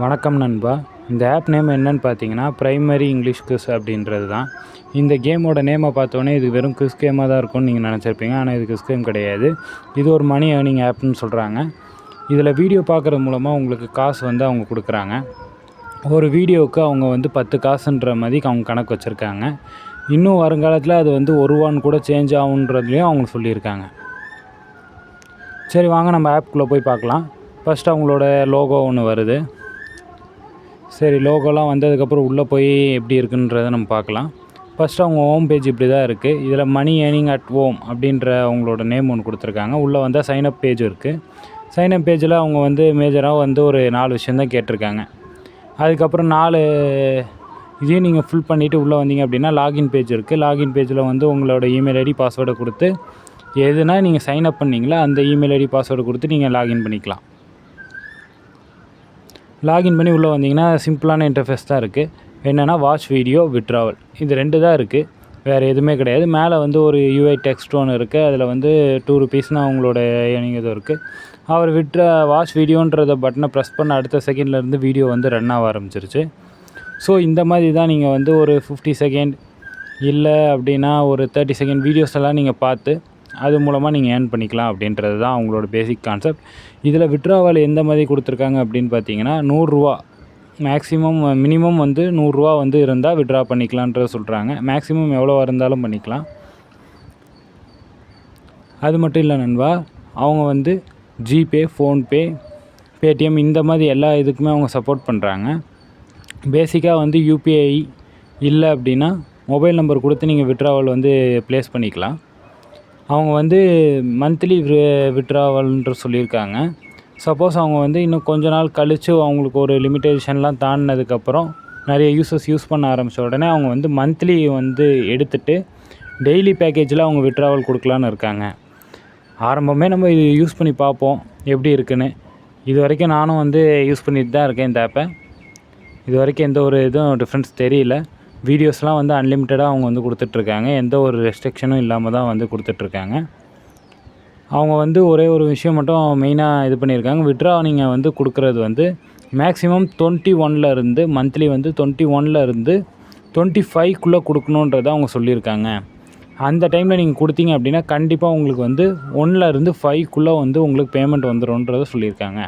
வணக்கம் நண்பா. இந்த ஆப் நேம் என்னன்னு பார்த்தீங்கன்னா பிரைமரி இங்கிலீஷ் குவிஸ் அப்படின்றது தான். இந்த கேமோட நேமை பார்த்தோன்னே இது வெறும் குவிஸ் கேமாக தான் இருக்கும்னு நீங்கள் நினச்சிருப்பீங்க. ஆனால் இது குவிஸ் கேம் கிடையாது. இது ஒரு மணி ஏர்னிங் ஆப்னு சொல்கிறாங்க. இதில் வீடியோ பார்க்குறது மூலமாக உங்களுக்கு காசு அவங்க கொடுக்குறாங்க. ஒரு வீடியோவுக்கு அவங்க 10 காசுன்ற மாதிரி அவங்க கணக்கு வச்சுருக்காங்க. இன்னும் வருங்காலத்தில் அது ரூபான்னு கூட சேஞ்ச் ஆகுன்றதுலேயும் அவங்க சொல்லியிருக்காங்க. சரி, வாங்க நம்ம ஆப்குள்ளே போய் பார்க்கலாம். ஃபஸ்ட்டு அவங்களோட லோகோ ஒன்று வருது. சரி, லோகோலாம் வந்ததுக்கப்புறம் உள்ளே போய் எப்படி இருக்குன்றதை நம்ம பார்க்கலாம். ஃபஸ்ட்டு அவங்க ஹோம் பேஜ் இப்படி தான் இருக்குது. இதில் மணி ஏர்னிங் அட் ஹோம் அப்படின்ற அவங்களோட நேம் ஒன்று கொடுத்துருக்காங்க. உள்ளே வந்தால் சைனப் பேஜ் இருக்குது. சைனப் பேஜில் அவங்க மேஜராக ஒரு 4 விஷயந்தான் கேட்டிருக்காங்க. அதுக்கப்புறம் 4 இதையும் நீங்கள் ஃபில் பண்ணிவிட்டு உள்ளே வந்தீங்க அப்படின்னா லாகின் பேஜ் இருக்குது. லாகின் பேஜில் உங்களோட இமெயில் ஐடி பாஸ்வேர்டை கொடுத்து எதுனா நீங்கள் சைனப் பண்ணிங்களா அந்த இமெயில் ஐடி பாஸ்வேர்டு கொடுத்து நீங்கள் லாகின் பண்ணிக்கலாம். லாகின் பண்ணி உள்ளே வந்தீங்கன்னா சிம்பிளான இன்டர்ஃபேஸ் தான் இருக்குது. என்னென்னா வாட்ச் வீடியோ விட்ராவல் இது 2 தான் இருக்குது, வேறு எதுவுமே கிடையாது. மேலே ஒரு யூஐ டெக்ஸ்ட் ஒன்று இருக்குது. அதில் ₹2 அவங்களோட ஏர்னிங் இது இருக்குது. அவர் வாட்ச் வீடியோன்றத பட்டனை ப்ரெஸ் பண்ண அடுத்த செகண்ட்லேருந்து வீடியோ ரன் ஆக ஆரம்பிச்சிருச்சு. ஸோ இந்த மாதிரி தான் நீங்கள் ஒரு 50 செகண்ட் இல்லை அப்படின்னா ஒரு 30 செகண்ட் வீடியோஸ் எல்லாம் நீங்கள் பார்த்து அது மூலமாக நீங்கள் ஏர்ன் பண்ணிக்கலாம் அப்படின்றது தான் அவங்களோட பேசிக் கான்செப்ட். இதில் விட்ராவல் எந்த மாதிரி கொடுத்துருக்காங்க அப்படின்னு பார்த்தீங்கன்னா ₹100 மேக்ஸிமம் மினிமம் ₹100 இருந்தால் விட்ரா பண்ணிக்கலான்றது சொல்கிறாங்க. மேக்ஸிமம் எவ்வளோ இருந்தாலும் பண்ணிக்கலாம். அது மட்டும் இல்லை நண்பா, அவங்க ஜிபே, ஃபோன்பே, பேடிஎம் இந்த மாதிரி எல்லா இதுக்குமே அவங்க சப்போர்ட் பண்ணுறாங்க. பேசிக்காக யூபிஐ இல்லை அப்படின்னா மொபைல் நம்பர் கொடுத்து நீங்கள் விட்ராவல் ப்ளேஸ் பண்ணிக்கலாம். அவங்க மந்த்லி விட்ராவல்ன்ற சொல்லியிருக்காங்க. சப்போஸ் அவங்க இன்னும் கொஞ்ச நாள் கழித்து அவங்களுக்கு ஒரு லிமிட்டேஷன்லாம் தாண்டினதுக்கப்புறம் நிறைய யூஸ் பண்ண ஆரம்பித்த உடனே அவங்க மந்த்லி எடுத்துகிட்டு டெய்லி பேக்கேஜில் அவங்க விட்ராவல் கொடுக்கலான்னு இருக்காங்க. ஆரம்பமே நம்ம இது யூஸ் பண்ணி பார்ப்போம் எப்படி இருக்குன்னு. இது வரைக்கும் நானும் யூஸ் பண்ணிட்டு தான் இருக்கேன் இந்த ஆப்பை. இது வரைக்கும் எந்த ஒரு இதுவும் டிஃப்ரென்ஸ் தெரியல. வீடியோஸ்லாம் அன்லிமிட்டடாக அவங்க கொடுத்துட்ருக்காங்க. எந்த ஒரு ரெஸ்ட்ரிக்ஷனும் இல்லாமல் தான் கொடுத்துட்ருக்காங்க. அவங்க ஒரே ஒரு விஷயம் மட்டும் மெயினாக இது பண்ணியிருக்காங்க. விட்ரா நீங்கள் கொடுக்குறது மேக்ஸிமம் 21 இருந்து மந்த்லி 21 இருந்து 25க்குள்ளே கொடுக்கணுன்றதை அவங்க சொல்லியிருக்காங்க. அந்த டைமில் நீங்கள் கொடுத்தீங்க அப்படின்னா கண்டிப்பாக உங்களுக்கு 1 இருந்து 5க்குள்ளே உங்களுக்கு பேமெண்ட் வந்துடும்ன்றதை சொல்லியிருக்காங்க.